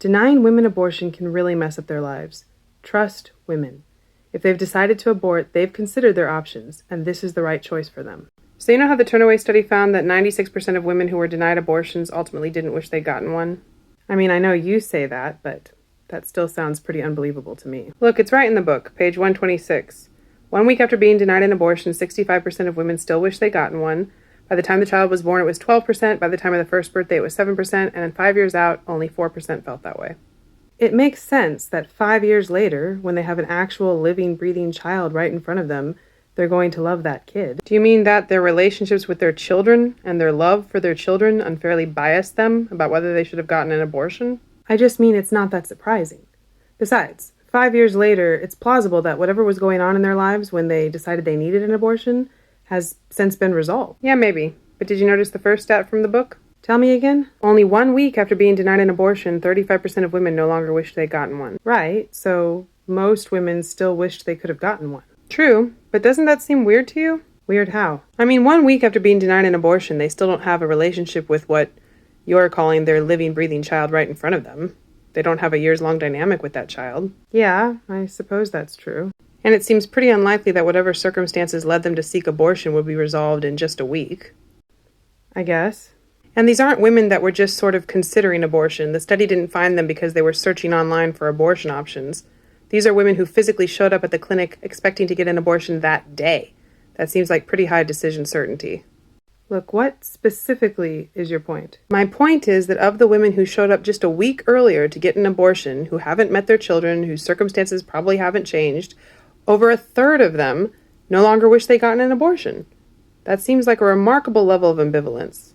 Denying women abortion can really mess up their lives. Trust women. If they've decided to abort, they've considered their options, and this is the right choice for them. So you know how the Turnaway study found that 96% of women who were denied abortions ultimately didn't wish they'd gotten one? I mean, I know you say that, but that still sounds pretty unbelievable to me. Look, it's right in the book, page 126. 1 week after being denied an abortion, 65% of women still wish they'd gotten one. By the time the child was born, it was 12%. By the time of the first birthday, it was 7%. And then 5 years out, only 4% felt that way. It makes sense that 5 years later, when they have an actual living, breathing child right in front of them, they're going to love that kid. Do you mean that their relationships with their children and their love for their children unfairly biased them about whether they should have gotten an abortion? I just mean it's not that surprising. Besides, 5 years later, it's plausible that whatever was going on in their lives when they decided they needed an abortion has since been resolved. Yeah, maybe. But did you notice the first stat from the book? Tell me again? Only 1 week after being denied an abortion, 35% of women no longer wished they'd gotten one. Right, so most women still wished they could have gotten one. True, but doesn't that seem weird to you? Weird how? I mean, 1 week after being denied an abortion, they still don't have a relationship with what you're calling their living, breathing child right in front of them. They don't have a years-long dynamic with that child. Yeah, I suppose that's true. And it seems pretty unlikely that whatever circumstances led them to seek abortion would be resolved in just a week. I guess. And these aren't women that were just sort of considering abortion. The study didn't find them because they were searching online for abortion options. These are women who physically showed up at the clinic expecting to get an abortion that day. That seems like pretty high decision certainty. Look, what specifically is your point? My point is that of the women who showed up just a week earlier to get an abortion, who haven't met their children, whose circumstances probably haven't changed, over a third of them no longer wish they'd gotten an abortion. That seems like a remarkable level of ambivalence.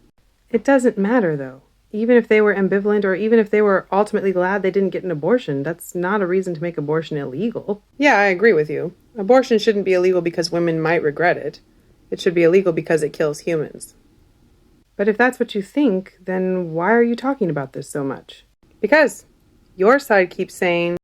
It doesn't matter, though. Even if they were ambivalent or even if they were ultimately glad they didn't get an abortion, that's not a reason to make abortion illegal. Yeah, I agree with you. Abortion shouldn't be illegal because women might regret it. It should be illegal because it kills humans. But if that's what you think, then why are you talking about this so much? Because your side keeps saying